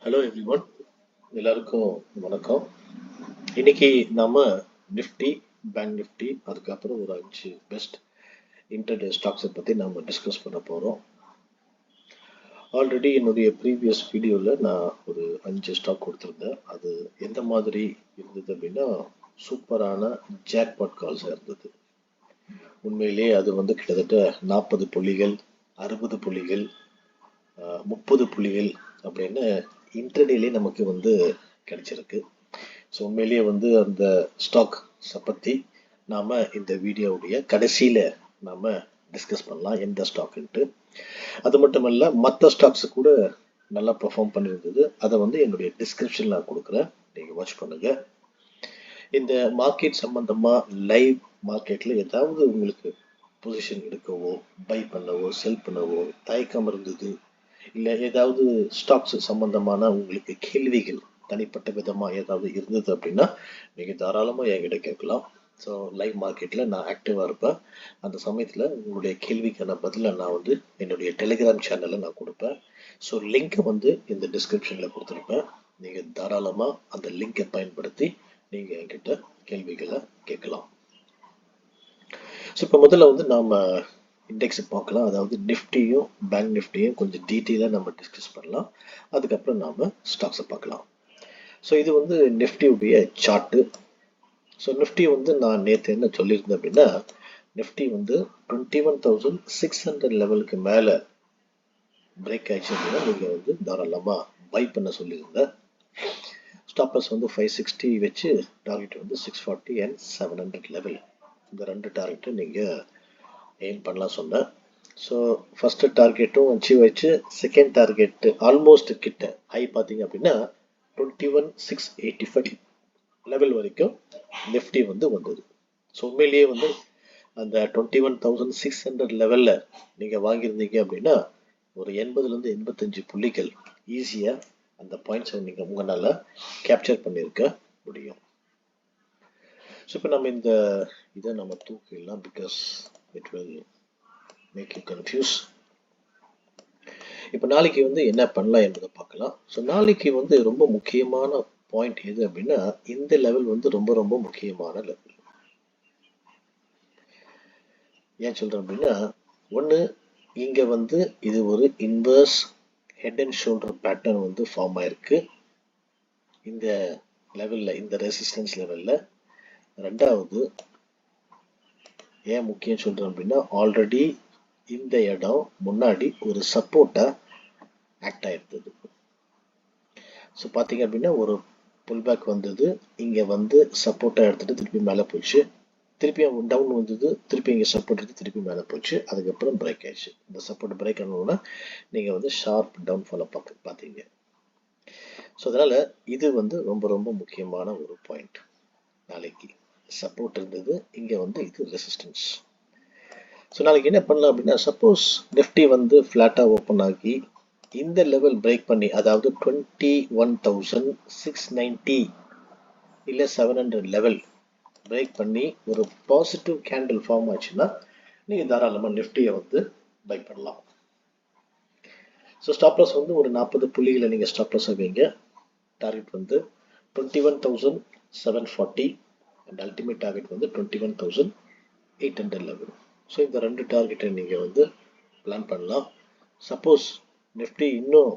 Hello everyone, எல்லாருக்கும் வணக்கம். இன்னைக்கு நாம நிஃப்டி, பேங்க் நிஃப்டி, அதுக்கப்புறம் ஒரு 5 பெஸ்ட் இன்டர்டே ஸ்டாக்ஸை பற்றி நாம டிஸ்கஸ் பண்ண போகிறோம். ஆல்ரெடி என்னுடைய ப்ரீவியஸ் வீடியோவில் நான் ஒரு 5 ஸ்டாக் கொடுத்துருந்தேன். அது எந்த மாதிரி இருந்தது அப்படின்னா சூப்பரான ஜாக்பாட் கால்ஸாக இருந்தது. உண்மையிலேயே அது கிட்டத்தட்ட 40 புள்ளிகள், 60 புள்ளிகள், 30 புள்ளிகள் அப்படின்னு இன்டர்டேலே நமக்கு கிடைச்சிருக்கு. ஸோ உண்மையிலேயே அந்த ஸ்டாக்ஸை பற்றி நாம் இந்த வீடியோவுடைய கடைசியில் நாம் டிஸ்கஸ் பண்ணலாம் எந்த ஸ்டாக்குன்ட்டு. அது மட்டும் இல்லை, மற்ற ஸ்டாக்ஸு கூட நல்லா பெர்ஃபார்ம் பண்ணியிருந்தது. அதை என்னுடைய டிஸ்கிரிப்ஷனில் நான் கொடுக்குறேன், நீங்கள் வாட்ச் பண்ணுங்கள். இந்த மார்க்கெட் சம்பந்தமாக லைவ் மார்க்கெட்டில் ஏதாவது உங்களுக்கு பொசிஷன் எடுக்கவோ, பை பண்ணவோ, செல் பண்ணவோ தயக்கம் இருந்தது, இல்லை ஏதாவது ஸ்டாக்ஸ் சம்பந்தமான உங்களுக்கு கேள்விகள் தனிப்பட்ட விதமாக ஏதாவது இருந்தது அப்படின்னா நீங்கள் தாராளமாக என்கிட்ட கேட்கலாம். ஸோ லைவ் மார்க்கெட்டில் நான் ஆக்டிவாக இருப்பேன். அந்த சமயத்தில் உங்களுடைய கேள்விக்கான பதிலை நான் என்னுடைய டெலிகிராம் சேனலில் நான் கொடுப்பேன். ஸோ லிங்க்கை இந்த டிஸ்கிரிப்ஷனில் கொடுத்துருப்பேன். நீங்கள் தாராளமாக அந்த லிங்கை பயன்படுத்தி நீங்கள் என்கிட்ட கேள்விகளை கேட்கலாம். ஸோ இப்போ முதல்ல நாம் இண்டெக்ஸை பார்க்கலாம். அதாவது நிஃப்டியும் பேங்க் நிஃப்டியும் கொஞ்சம் டீட்டெயிலாக நம்ம டிஸ்கஸ் பண்ணலாம். அதுக்கப்புறம் நாம் ஸ்டாக்ஸை பார்க்கலாம். ஸோ இது நிஃப்டியுடைய சார்ட்டு. ஸோ நிஃப்டி நான் நேற்று என்ன சொல்லியிருந்தேன் அப்படின்னா, நிஃப்டி 21,600 லெவலுக்கு மேலே பிரேக் ஆயிடுச்சு அப்படின்னா நீங்கள் தாராளமாக பை பண்ண சொல்லியிருந்தேன். ஸ்டாப்பர்ஸ் 560 வச்சு டார்கெட் 640 அண்ட் 700 லெவல். இந்த ரெண்டு டார்கெட்டை நீங்கள் எய்ம் பண்ணலாம் சொன்னேன். ஸோ ஃபஸ்ட்டு டார்கெட்டும் அச்சீவ் ஆயிடுச்சு. செகண்ட் டார்கெட்டு ஆல்மோஸ்ட் கிட்ட ஹை பார்த்தீங்க அப்படின்னா 21,685 லெவல் வரைக்கும் நிஃப்டி வந்தது. ஸோ உண்மையிலேயே அந்த 21,600 லெவலில் நீங்கள் வாங்கியிருந்தீங்க அப்படின்னா ஒரு 80லேருந்து 85 புள்ளிகள் ஈஸியாக அந்த பாயிண்ட்ஸை நீங்கள் உங்களால் கேப்சர் பண்ணியிருக்க முடியும். ஸோ இப்போ நம்ம இதை நம்ம தூக்கிடலாம், because it will make you confuse. இப்போ நாளைக்கு என்ன பண்ணலாம் என்பதை பார்க்கலாம். ஸோ நாளைக்கு ரொம்ப முக்கியமான பாயிண்ட் எது அப்படின்னா, இந்த லெவல் ரொம்ப ரொம்ப முக்கியமான லெவல். ஏன் சொல்கிறேன் அப்படின்னா, ஒன்று இங்கே இது ஒரு inverse head and shoulder pattern form ஆயிருக்கு இந்த லெவலில், இந்த ரெசிஸ்டன்ஸ் லெவலில். ரெண்டாவது ஏன் முக்கியம் சொல்கிறேன் அப்படின்னா, ஆல்ரெடி இந்த இடம் முன்னாடி ஒரு சப்போர்ட்டாக ஆக்ட் ஆகிருந்தது. ஸோ பார்த்தீங்க அப்படின்னா ஒரு புல்பேக் வந்தது, இங்கே சப்போர்ட்டாக எடுத்துகிட்டு திருப்பி மேலே போச்சு, திருப்பியும் டவுன் வந்தது, திருப்பி இங்கே சப்போர்ட் எடுத்து திருப்பி மேலே போச்சு, அதுக்கப்புறம் பிரேக் ஆயிடுச்சு. இந்த சப்போர்ட் பிரேக் ஆனோன்னா நீங்கள் ஷார்ப் டவுன் ஃபாலோ பார்த்தீங்க. ஸோ அதனால் இது ரொம்ப ரொம்ப முக்கியமான ஒரு பாயிண்ட். நாளைக்கு சப்போர்ட் இருந்தது, இங்கே இது ரெசிஸ்டன்ஸ். ஸோ நாளைக்கு என்ன பண்ணலாம் அப்படின்னா, சப்போஸ் நிஃப்டி ஃப்ளாட்டாக ஓப்பன் ஆகி இந்த லெவல் பிரேக் பண்ணி, அதாவது 21,690 இல்லை 700 லெவல் பிரேக் பண்ணி ஒரு பாசிட்டிவ் கேண்டில் ஃபார்ம் ஆச்சுன்னா நீங்கள் தாராளமாக நிஃப்டியை பை பண்ணலாம். ஸோ ஸ்டாப்லாஸ் ஒரு 40 புள்ளிகளை நீங்கள் ஸ்டாப்லாஸ் வைங்க. Target 21,740 and ultimate target 21,800 level. So இந்த ரெண்டு டார்கெட்டை நீங்கள் பிளான் பண்ணலாம். சப்போஸ் நிஃப்டி இன்னும்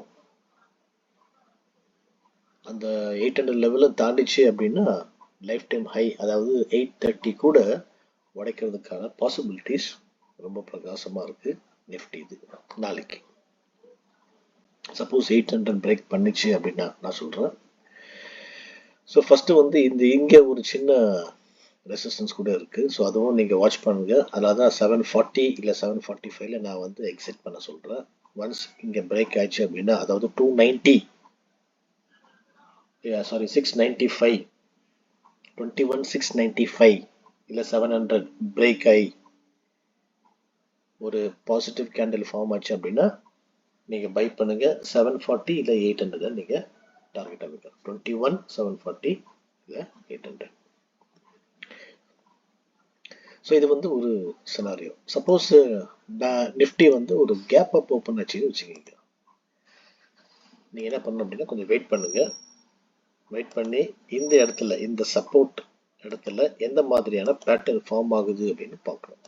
அந்த 800 லெவலில் தாண்டிச்சு அப்படின்னா லைஃப் டைம் ஹை, அதாவது 830 கூட உடைக்கிறதுக்கான பாசிபிலிட்டிஸ் ரொம்ப பிரகாசமாக இருக்குது நிஃப்டி. இது நாளைக்கு சப்போஸ் 800 பிரேக் பண்ணிச்சு அப்படின்னா நான் சொல்கிறேன். ஸோ ஃபஸ்ட்டு இங்கே ஒரு சின்ன ரெசிஸ்டன்ஸ் கூட இருக்குது. ஸோ அதுவும் நீங்கள் வாட்ச் பண்ணுங்கள். அதில் தான் 740 இல்லை 745ல நான் எக்ஸிட் பண்ண சொல்கிறேன். ஒன்ஸ் இங்கே பிரேக் ஆயிடுச்சு அப்படின்னா, அதாவது 695 21,695 இல்லை 700 பிரேக் ஆகி ஒரு பாசிட்டிவ் கேண்டில் ஃபார்ம் ஆச்சு அப்படின்னா நீங்கள் பை பண்ணுங்கள். 740 இல்லை 800 நீங்கள் டார்கெட் ஆகுங்க. 21,740 இல்லை 800. ஸோ இது ஒரு சினாரியோ. சப்போஸ் நிஃப்டி ஒரு கேப் அப் ஓப்பன் ஆச்சுன்னு வச்சுக்கோங்க. நீங்கள் என்ன பண்ணணும் அப்படின்னா கொஞ்சம் வெயிட் பண்ணுங்கள். வெயிட் பண்ணி இந்த இடத்துல இந்த சப்போர்ட் இடத்துல எந்த மாதிரியான பேட்டர்ன் ஃபார்ம் ஆகுது அப்படின்னு பார்க்கணும்.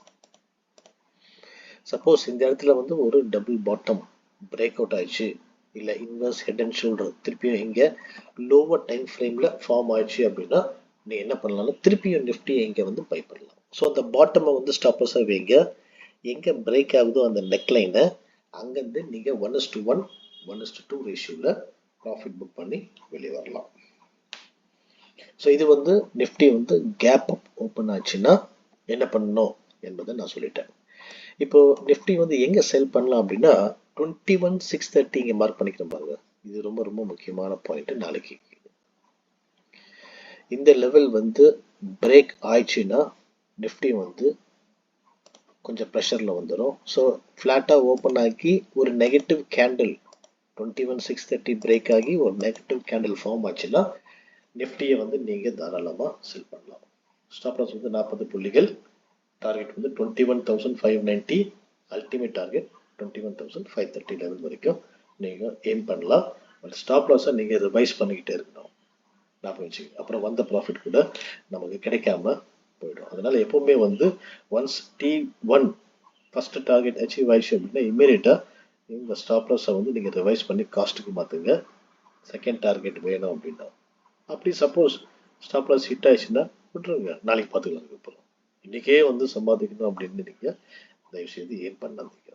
சப்போஸ் இந்த இடத்துல வந்து ஒரு டபுள் பாட்டம் பிரேக் அவுட் ஆயிடுச்சு, இல்லை இன்வெர்ஸ் ஹெட் அண்ட் ஷோல்டர் திருப்பியும் இங்கே லோவர் டைம் ஃப்ரேமில் ஃபார்ம் ஆயிடுச்சு அப்படின்னா நீங்கள் என்ன பண்ணலாம்னா திருப்பியும் நிஃப்டி இங்கே வந்து பை பண்ணலாம். ஸோ அந்த பாட்டமை வந்து ஸ்டாப்பர்ஸாக வைங்க. எங்கே பிரேக் ஆகுதோ அந்த நெக்லைனை அங்கேருந்து நீங்கள் 1:1 1:2 ரேஷியோவில் ப்ராஃபிட் புக் பண்ணி வெளியே வரலாம். ஸோ இது வந்து நிஃப்டி வந்து கேப் அப் ஓப்பன் ஆச்சுன்னா என்ன பண்ணணும் என்பதை நான் சொல்லிட்டேன். இப்போ நிஃப்டி வந்து எங்கே செல் பண்ணலாம் அப்படின்னா 21,630 இங்கே மார்க் பண்ணிக்கிறேன் பாருங்க. இது ரொம்ப ரொம்ப முக்கியமான பாயிண்ட். நாளைக்கு இந்த லெவல் வந்து பிரேக் ஆயிடுச்சுன்னா நிஃப்டி வந்து கொஞ்சம் ப்ரெஷரில் வந்துடும். ஸோ ஃப்ளாட்டாக ஓப்பன் ஆக்கி ஒரு நெகட்டிவ் கேண்டில் 21,630 பிரேக் ஆகி ஒரு நெகட்டிவ் கேண்டில் ஃபார்ம் ஆச்சுன்னா நிஃப்டியை வந்து நீங்கள் தாராளமாக செல் பண்ணலாம். ஸ்டாப் லாஸ் வந்து 40 புள்ளிகள், டார்கெட் வந்து 21,590, அல்டிமேட் டார்கெட் 21,530 லெவல் வரைக்கும் நீங்கள் எய்ம் பண்ணலாம். பட் ஸ்டாப் லாஸை நீங்கள் ரிவைஸ் பண்ணிக்கிட்டே இருக்கணும். ஞாபகம் வச்சுக்கோங்க. அப்புறம் வந்த ப்ராஃபிட் கூட நமக்கு கிடைக்காம போயிடும். அதனால எப்பவுமே வந்து once T1 first target achieve ஆயிடுச்சு அப்படின்னா இமீடியட்டாக இந்த ஸ்டாப் லாஸை வந்து நீங்கள் ரிவைஸ் பண்ணி காஸ்ட்டுக்கு மாற்றுங்க. செகண்ட் டார்கெட் வேணும் அப்படின்னா அப்படி சப்போஸ் ஸ்டாப் லாஸ் ஹிட் ஆயிடுச்சுன்னா விட்டுருங்க, நாளைக்கு பார்த்துக்கலாம். அதுக்கப்புறம் இன்றைக்கே வந்து சம்பாதிக்கணும் அப்படின்னு நீங்கள் தயவுசெய்து ஏன் பண்ணாதீங்க.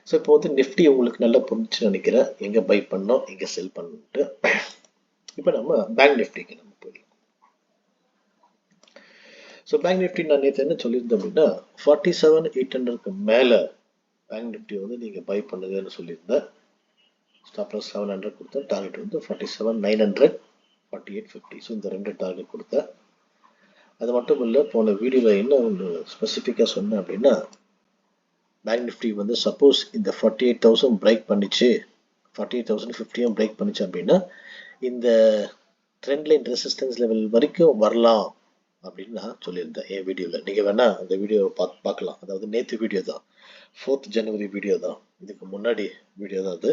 ஸோ இப்போ வந்து நிஃப்டி உங்களுக்கு நல்லா புரிஞ்சுன்னு நினைக்கிறேன், எங்கே பை பண்ணோம் எங்கே செல் பண்ணிட்டு. இப்போ நம்ம பேங்க் நிஃப்டிக்கு நம்ம போயிடலாம். ஸோ பேங்க் நிஃப்டி நான் நேற்று என்ன சொல்லியிருந்தேன் அப்படின்னா 47,800க்கு மேலே பேங்க் நிஃப்டி வந்து நீங்கள் பை பண்ணுங்கன்னு சொல்லியிருந்தேன். ஸ்டாப் லாஸ் 700 கொடுத்தேன், டார்கெட் வந்து 47,900, 4850. ஸோ இந்த ரெண்டு டார்கெட் கொடுத்தேன். அது மட்டும் இல்லை, போன வீடியோவில் என்ன ஒன்று ஸ்பெசிஃபிக்காக சொன்னேன் அப்படின்னா பேங்க் நிஃப்டி வந்து சப்போஸ் இந்த 48,000 பிரேக் பண்ணிச்சு, 48,050 பிரேக் பண்ணிச்சு அப்படின்னா இந்த ட்ரெண்ட் லைன் ரெசிஸ்டன்ஸ் லெவல் வரைக்கும் வரலாம் அப்படின்னு நான் சொல்லியிருந்தேன் என் வீடியோவில். நீங்கள் வேணால் அந்த வீடியோவை பார்க்கலாம். அதாவது நேற்று வீடியோ தான், 4th ஜனவரி வீடியோ தான், இதுக்கு முன்னாடி வீடியோ தான் அது.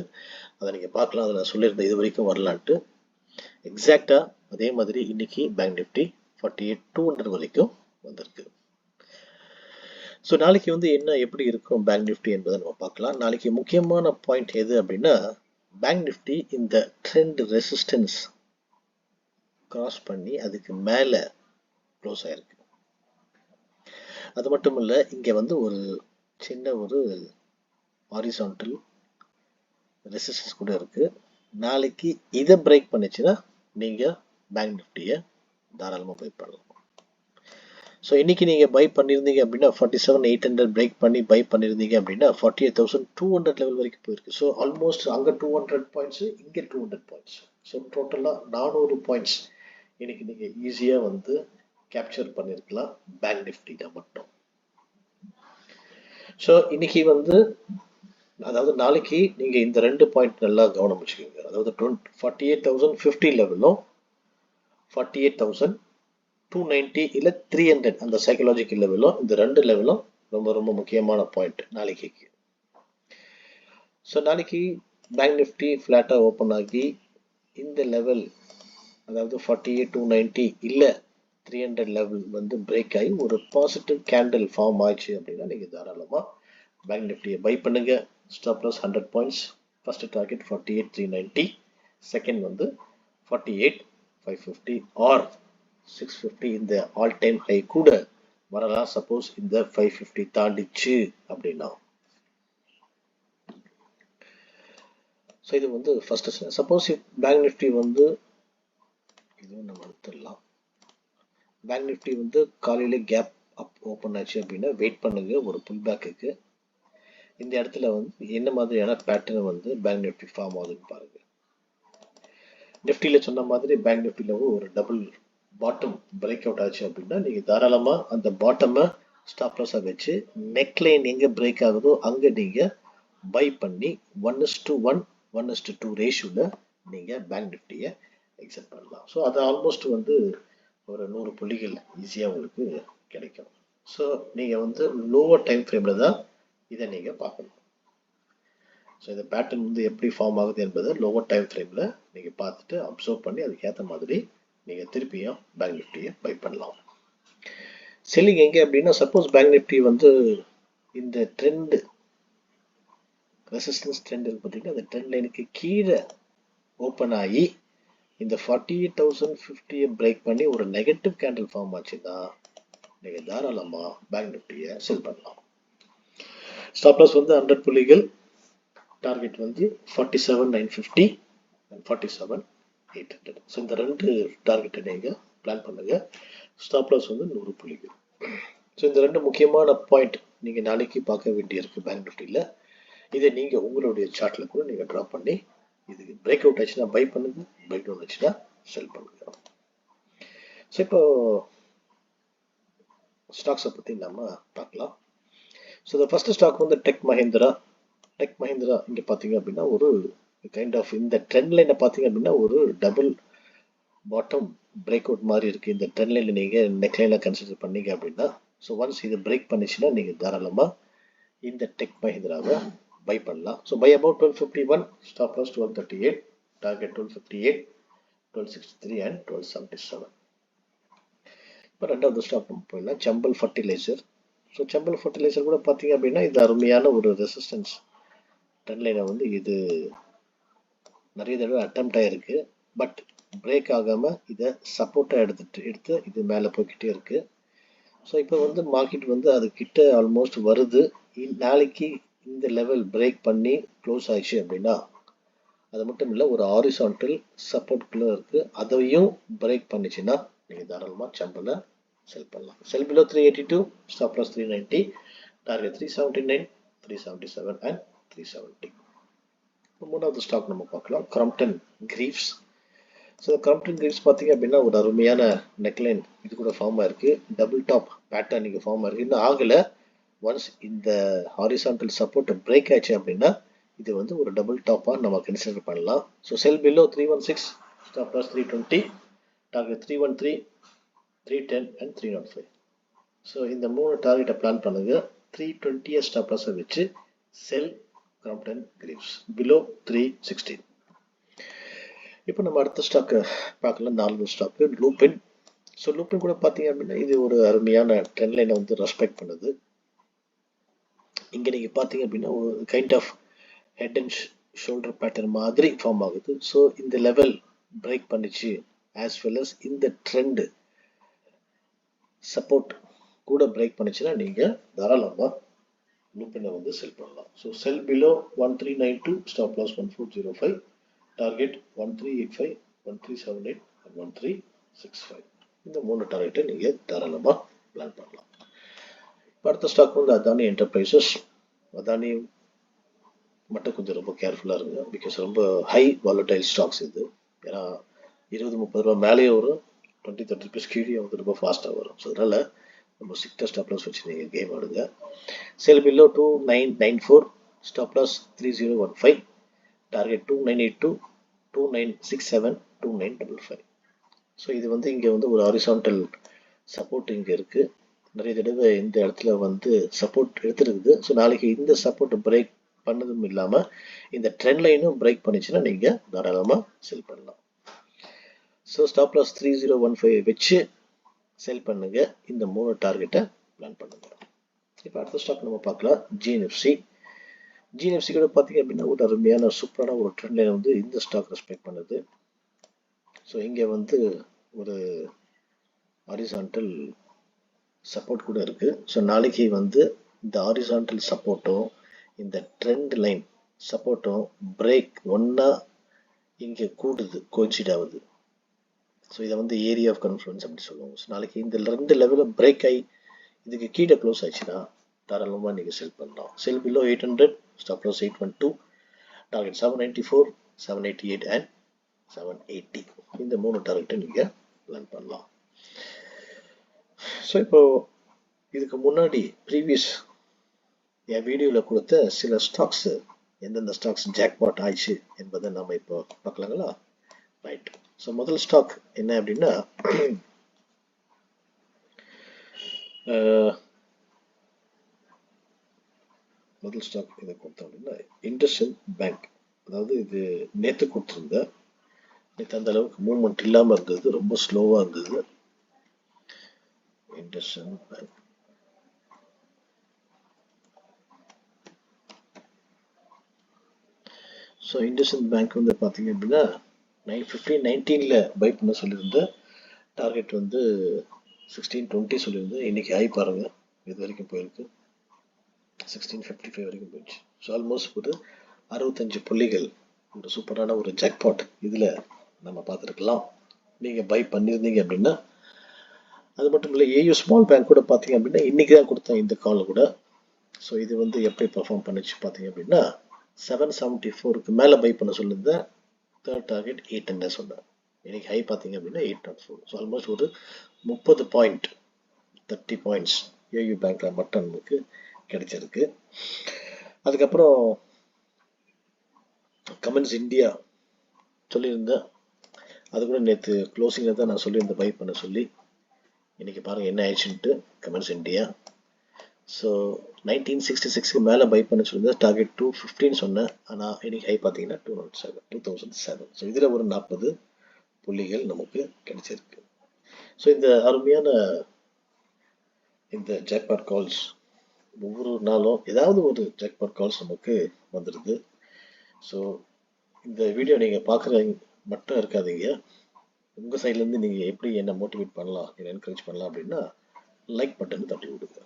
அதை நீங்கள் பார்க்கலாம். அதை நான் சொல்லியிருந்தேன் இது வரைக்கும் வரலான்ட்டு. எக்ஸாக்டாக அதே மாதிரி இன்னைக்கு பேங்க் நிஃப்டி 48,200 வரைக்கும் வந்திருக்கு. ஸோ நாளைக்கு வந்து என்ன எப்படி இருக்கும் பேங்க் நிஃப்டி என்பதை நம்ம பார்க்கலாம். நாளைக்கு முக்கியமான பாயிண்ட் எது அப்படின்னா பேங்க் நிஃப்டி இந்த ட்ரெண்ட் ரெசிஸ்டன்ஸ் கிராஸ் பண்ணி அதுக்கு மேலே க்ளோஸ் ஆயிருக்கு. அது மட்டும் இல்லை, இங்கே வந்து ஒரு சின்ன ஒரு ஹாரிசான்டல் ரெசிஸ்டன்ஸ் கூட இருக்கு. நாளைக்கு இதை பிரேக் பண்ணிச்சுன்னா நீங்கள் பேங்க் நிஃப்டியை தாராளமாக பை பண்ணலாம். ஸோ இன்னைக்கு நீங்கள் பை பண்ணியிருந்தீங்க அப்படின்னா 47,800 பிரேக் பண்ணி பை பண்ணியிருந்தீங்க அப்படின்னா 48,200 லெவல் வரைக்கும் போயிருக்கு. ஸோ ஆல்மோஸ்ட் அங்கே 200 பாயிண்ட்ஸ், இங்கே 200 பாயிண்ட்ஸ். ஸோ டோட்டலாக 400 பாயிண்ட்ஸ் இன்னைக்கு நீங்கள் ஈஸியாக வந்து கேப்சர் பண்ணியிருக்கலாம் பேங்க் நிஃப்டியில் மட்டும். ஸோ இன்னைக்கு வந்து அதாவது நாளைக்கு நீங்கள் இந்த ரெண்டு பாயிண்ட் நல்லா கவனம் வச்சுக்கோங்க. அதாவது 48,050 லெவலும் 48,290 இல்லை 300 அந்த சைக்கலாஜிக்கல் லெவலும், இந்த ரெண்டு லெவலும் ரொம்ப ரொம்ப முக்கியமான பாயிண்ட் நாளைக்கு. ஸோ நாளைக்கு பேங்க் நிஃப்டி ஃப்ளாட்டாக ஓப்பன் ஆகி இந்த லெவல் அதாவது 48,290 இல்லை 300 லெவல் வந்து பிரேக் ஆகி ஒரு பாசிட்டிவ் கேண்டில் ஃபார்ம் ஆச்சு அப்படின்னா நீங்கள் தாராளமாக பேங்க் நிஃப்டியை பை பண்ணுங்க. Stop loss 100 points, first target 48,390, second வந்து 48,550 ஆர் 650. இந்த ஆல் டைம் ஹை கூட வரலாம் சப்போஸ் இந்த 550 தாண்டிச்சு அப்படின்னா. ஸோ இது வந்து ஃபர்ஸ்ட். சப்போஸ் பேங்க் நிஃப்டி வந்து இதுவும் நம்ம எடுத்துடலாம். பேங்க் நிஃப்டி வந்து காலையில் கேப் அப் ஓப்பன் ஆச்சு அப்படின்னா வெயிட் பண்ணுங்க ஒரு புல் பேக்குக்கு. இந்த இடத்துல வந்து என்ன மாதிரியான பேட்டர்ன் வந்து பேங்க் நிஃப்டி ஃபார்ம் ஆகுதுன்னு பாருங்க. நிஃப்டியில் சொன்ன மாதிரி பேங்க் நிஃப்டியில் ஒரு டபுள் பாட்டம் பிரேக் அவுட் ஆச்சு அப்படின்னா நீங்கள் தாராளமாக அந்த பாட்டமை ஸ்டாப் லாஸாக வச்சு நெக்லைன் எங்கே பிரேக் ஆகுதோ அங்கே நீங்கள் பை பண்ணி 1:1 1:2 ரேஷியோவில் நீங்கள் பேங்க் நிஃப்டியை எக்ஸிட் பண்ணலாம். ஸோ அது ஆல்மோஸ்ட் வந்து ஒரு 100 புள்ளிகள் ஈஸியாக உங்களுக்கு கிடைக்கும். ஸோ நீங்கள் வந்து லோவர் டைம் ஃப்ரேமில் தான் இதை நீங்கள் பார்க்கணும். ஸோ இந்த பேட்டர்ன் வந்து எப்படி ஃபார்ம் ஆகுது என்பதை லோவர் டைம் ஃப்ரேமில் நீங்கள் பார்த்துட்டு அப்சர்வ் பண்ணி அதுக்கேற்ற மாதிரி நீங்கள் திருப்பியும் பேங்க் நிஃப்டியை பை பண்ணலாம். செல்லிங் எங்கே அப்படின்னா, சப்போஸ் பேங்க் நிஃப்டி வந்து இந்த ட்ரெண்டு ரெசிஸ்டன்ஸ் ட்ரெண்ட் இருக்கு பார்த்தீங்கன்னா, அந்த ட்ரெண்ட் லைனுக்கு கீழே ஓப்பன் ஆகி இந்த 48,050 பிரேக் பண்ணி ஒரு நெகட்டிவ் கேண்டில் ஃபார்ம் ஆச்சுன்னா நீங்கள் தாராளமாக பேங்க் நிஃப்டியை செல் பண்ணலாம். ஸ்டாப் லாஸ் வந்து 100 புள்ளிகள், டார்கெட் வந்து 47,950 அண்ட் 47,800. ஸோ இந்த ரெண்டு டார்கெட்டை நீங்கள் பிளான் பண்ணுங்க. ஸ்டாப் லாஸ் வந்து 100 புள்ளிகள். ஸோ இந்த ரெண்டு முக்கியமான பாயிண்ட் நீங்கள் நாளைக்கு பார்க்க வேண்டியிருக்கு பேங்க் நிஃப்டியில். இதை நீங்கள் உங்களுடைய சார்ட்டில் கூட நீங்கள் ட்ரா பண்ணி இதுக்கு பிரேக் அவுட் ஆச்சுன்னா பை பண்ணுங்க, பிரேக் டவுன் ஆச்சுன்னா செல் பண்ணுங்க. ஸோ இப்போ ஸ்டாக்ஸை பற்றி நம்ம பார்க்கலாம். ஸோ இந்த ஃபர்ஸ்ட் ஸ்டாக் வந்து டெக் மஹிந்திரா. டெக் மஹிந்திரா இங்கே பார்த்தீங்க அப்படின்னா ஒரு கைண்ட் ஆஃப் இந்த ட்ரெண்ட் லைனை பார்த்தீங்க அப்படின்னா ஒரு டபுள் பாட்டம் பிரேக் அவுட் மாதிரி இருக்குது. இந்த ட்ரெண்ட் லைனில் நீங்கள் நெக் லைனை கன்சிடர் பண்ணீங்க அப்படின்னா, ஸோ ஒன்ஸ் இது பிரேக் பண்ணிச்சுன்னா நீங்கள் தாராளமாக இந்த டெக் மஹிந்திராவை பை பண்ணலாம். So buy about 1251, stop loss 1238, target 1258, 1263 and 1277. இப்போ ரெண்டாவது ஸ்டாக் நம்ம போயிடலாம், Chambal fertiliser. So Chambal fertiliser கூட பார்த்தீங்க அப்படின்னா இது அருமையான ஒரு ரெசிஸ்டன்ஸ் ட்ரெண்ட் லைனை வந்து இது நிறைய தடவை அட்டெம்ப்ட் ஆகிருக்கு. பட் பிரேக் ஆகாமல் இதை சப்போர்ட்டாக எடுத்து இது மேலே போய்கிட்டே இருக்குது. ஸோ இப்போ வந்து மார்க்கெட் வந்து அது கிட்ட ஆல்மோஸ்ட் வருது. நாளைக்கு இந்த லெவல் பிரேக் பண்ணி க்ளோஸ் ஆயிடுச்சு அப்படின்னா, அது மட்டும் இல்லை ஒரு ஹாரிசான்டல் சப்போர்ட்குள்ளே இருக்குது, அதையும் பிரேக் பண்ணிச்சுன்னா நீங்கள் தாராளமாக சம்பளை செல் பண்ணலாம். Sell below 382, stop loss 390, target 379, 377 and 370. மூணாவது ஸ்டாக் நம்ம பார்க்கலாம், Crompton Greaves. So Crompton Greaves பார்த்தீங்க அப்படின்னா ஒரு அருமையான நெக்லைன் இது கூட ஃபார்ம் ஆயிருக்கு. டபுள் டாப் பேட்டர்ன் இங்கே ஃபார்ம் ஆயிருக்கு. இன்னும் ஆகலை. ஒன்ஸ் இந்த ஹாரிசான்டல் சப்போர்ட் பிரேக் ஆச்சு அப்படின்னா இது வந்து ஒரு டபுள் டாப்பாக நம்ம கன்சிடர் பண்ணலாம். So sell below 316, stop loss 320, target 313, 310 and 305. So இந்த மூணு டார்கெட்டை பிளான் பண்ணுங்க. 320 ஸ்டாப் லாஸை வச்சு செல் கிராம்ப்டன் கிரீவ்ஸ் பிலோ 316. இப்போ நம்ம அடுத்த ஸ்டாக்கு பார்க்கலாம், நாலு ஸ்டாக்கு லூபின். ஸோ லூபின் கூட பார்த்தீங்க அப்படின்னா இது ஒரு அருமையான ட்ரெண்ட் லைனை வந்து ரெஸ்பெக்ட் பண்ணுது. இங்கே நீங்கள் பார்த்தீங்க அப்படின்னா ஒரு kind of head and shoulder pattern மாதிரி ஃபார்ம் ஆகுது. ஸோ இந்த லெவல் பிரேக் பண்ணிச்சு, ஆஸ் வெல் அஸ் இந்த ட்ரெண்டு சப்போர்ட் கூட பிரேக் பண்ணிச்சுன்னா நீங்கள் தாராளமாக லூபினை வந்து செல் பண்ணலாம். So sell below 1392, stop loss 1405, target 1385, 1378 and 1365. இந்த மூணு டார்கெட்டை நீங்கள் தாராளமாக பிளான் பண்ணலாம். அடுத்த ஸ்டாக் வந்து அதானி என்டர்பிரைசஸ். அதானி மட்டும் கொஞ்சம் ரொம்ப கேர்ஃபுல்லாக இருங்க, பிகாஸ் ரொம்ப ஹை வாலடைல் ஸ்டாக்ஸ் இது. ஏன்னா 20-30 ரூபா மேலேயே வரும், 20-30 ருபீஸ் கீழே வந்து ரொம்ப ஃபாஸ்ட்டாக வரும். ஸோ அதனால் நம்ம ஸ்ட்ரிக்டாக ஸ்டாப் லாஸ் வச்சு நீங்கள் கேம் ஆடுங்க. Sell below 2994, stop loss 3015, target 2982, 2967, 2955. So இது வந்து இங்கே வந்து ஒரு ஹாரிசான்டல் சப்போர்ட் இங்கே இருக்குது. நிறைய தடவை இந்த இடத்துல வந்து சப்போர்ட் எடுத்துருக்குது. ஸோ நாளைக்கு இந்த சப்போர்ட் பிரேக் பண்ணதும் இல்லாமல் இந்த ட்ரெண்ட் லைனும் பிரேக் பண்ணிச்சுன்னா நீங்கள் தாராளமாக செல் பண்ணலாம். ஸோ ஸ்டாப் லாஸ் 3015 வச்சு செல் பண்ணுங்க. இந்த மூணு டார்கெட்டை பிளான் பண்ணுங்க. இப்போ அடுத்த ஸ்டாக் நம்ம பார்க்கலாம், ஜிஎன்எஃப்சி. ஜிஎன்எஃப்சி கூட பார்த்தீங்க அப்படின்னா ஒரு அருமையான சூப்பரான ஒரு ட்ரெண்ட் லைன் வந்து இந்த ஸ்டாக் ரெஸ்பெக்ட் பண்ணுது. ஸோ இங்கே வந்து ஒரு ஹாரிசான்டல் சப்போர்ட் கூட இருக்குது. ஸோ நாளைக்கு வந்து இந்த ஹாரிசான்டல் சப்போர்ட்டும் இந்த ட்ரெண்ட் லைன் சப்போர்ட்டும் பிரேக் ஒன்றா இங்கே கூடுது, கோயின்சைட் ஆகுது. ஸோ இதை வந்து ஏரியா ஆஃப் கான்ஃபிடன்ஸ் அப்படி சொல்லுவாங்க. ஸோ நாளைக்கு இந்த ரெண்டு லெவலில் பிரேக் ஆகி இதுக்கு கீழே க்ளோஸ் ஆச்சுன்னா தாராளமாக நீங்கள் செல் பண்ணலாம். Sell below 800, stop loss 812, target 794, 788 and 780. இந்த மூணு டார்கெட்டை நீங்கள் பிளான் பண்ணலாம். ஸோ இப்போ இதுக்கு முன்னாடி ப்ரீவியஸ் என் வீடியோவில் கொடுத்த சில ஸ்டாக்ஸ் எந்தெந்த ஸ்டாக்ஸ் ஜாக்பாட் ஆயிடுச்சு என்பதை நம்ம இப்போ பார்க்கலாங்களா? ரைட். ஸோ முதல் ஸ்டாக் என்ன அப்படின்னா முதல் ஸ்டாக் இதை கொடுத்தோம் அப்படின்னா இண்டஸ்இண்ட் பேங்க். அதாவது இது நேற்று கொடுத்துருந்தேன். நேற்று அந்த அளவுக்கு மூவ்மெண்ட் இல்லாமல் இருந்தது, ரொம்ப ஸ்லோவாக இருந்தது. IndusInd bank so IndusInd bank வந்து பார்த்தீங்க அப்படின்னா 9:15-19 பை பண்ண சொல்லியிருந்தேன். டார்கெட் வந்து 16:20 சொல்லியிருந்தேன். இன்னைக்கு ஹை பாருங்க, இது வரைக்கும் போயிருக்கு, 16:55 வரைக்கும் போயிடுச்சு. ஸோ ஆல்மோஸ்ட் ஒரு 65 புள்ளிகள், ஒரு சூப்பரான ஒரு ஜாக்பாட் இதில் நம்ம பார்த்துருக்கலாம். நீங்கள் பை பண்ணியிருந்தீங்க அப்படின்னா. அது மட்டும் இல்லை, ஏயு ஸ்மால் பேங்க் கூட பார்த்தீங்க அப்படின்னா இன்னைக்கு தான் கொடுத்தேன் இந்த கால் கூட. ஸோ இது வந்து எப்படி பெர்ஃபார்ம் பண்ணிச்சு பார்த்தீங்க அப்படின்னா 774க்கு மேலே பை பண்ண சொல்லியிருந்தேன். தேர்ட் டார்கெட் 8 சொன்னேன். இன்னைக்கு ஹை பார்த்தீங்க அப்படின்னா 804. ஸோ ஆல்மோஸ்ட் ஒரு 30 பாயிண்ட் 30 பாயிண்ட்ஸ் ஏயு பேங்க்ல மட்டும் நமக்கு கிடைச்சிருக்கு. அதுக்கப்புறம் கமெண்ட்ஸ் இந்தியா சொல்லியிருந்தேன். அது கூட நேற்று க்ளோசிங்கில் தான் நான் சொல்லியிருந்தேன் பை பண்ண சொல்லி. இன்னைக்கு பாருங்கள் என்ன ஆயிடுச்சுன்ட்டு கமெண்ட்ஸ் இந்தியா. ஸோ 1966க்கு மேலே பை பண்ண சொல்லியிருந்தேன். டார்கெட் 215 சொன்னேன். ஆனால் இன்னைக்கு ஹை பார்த்தீங்கன்னா 2007. ஸோ இதில் ஒரு 40 புள்ளிகள் நமக்கு கிடைச்சிருக்கு. ஸோ இந்த அருமையான இந்த ஜாக்பாட் கால்ஸ் ஒவ்வொரு நாளும் ஏதாவது ஒரு ஜாக்பாட் கால்ஸ் நமக்கு வந்துடுது. ஸோ இந்த வீடியோ நீங்கள் பார்க்குற மட்டும் இருக்காதீங்க. உங்கள் சைட்லேருந்து நீங்கள் எப்படி என்னை மோட்டிவேட் பண்ணலாம், என்னை என்கரேஜ் பண்ணலாம் அப்படின்னா லைக் பட்டன் தட்டி விடுங்க.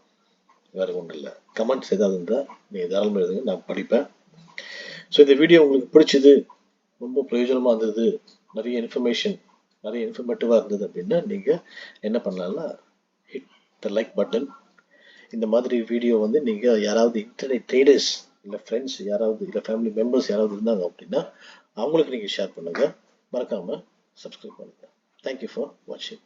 வேறு ஒன்றும் இல்லை. கமெண்ட்ஸ் ஏதாவது இருந்தால் நீங்கள் தாராளமாக எழுதுங்க, நான் படிப்பேன். ஸோ இந்த வீடியோ உங்களுக்கு பிடிச்சது, ரொம்ப பிரயோஜனமாக இருந்தது, நிறைய இன்ஃபர்மேட்டிவாக இருந்தது அப்படின்னா நீங்கள் என்ன பண்ணலாம்னா ஹிட் த லைக் பட்டன். இந்த மாதிரி வீடியோ வந்து நீங்கள் யாராவது இன்டர்நெட் ட்ரேடர்ஸ் இல்லை ஃப்ரெண்ட்ஸ் யாராவது இல்லை ஃபேமிலி மெம்பர்ஸ் யாராவது இருந்தாங்க அப்படின்னா அவங்களுக்கு நீங்கள் ஷேர் பண்ணுங்கள். மறக்காமல் சப்ஸ்கிரைப் பண்ணுங்கள். தேங்க்யூ ஃபார் வாட்சிங்.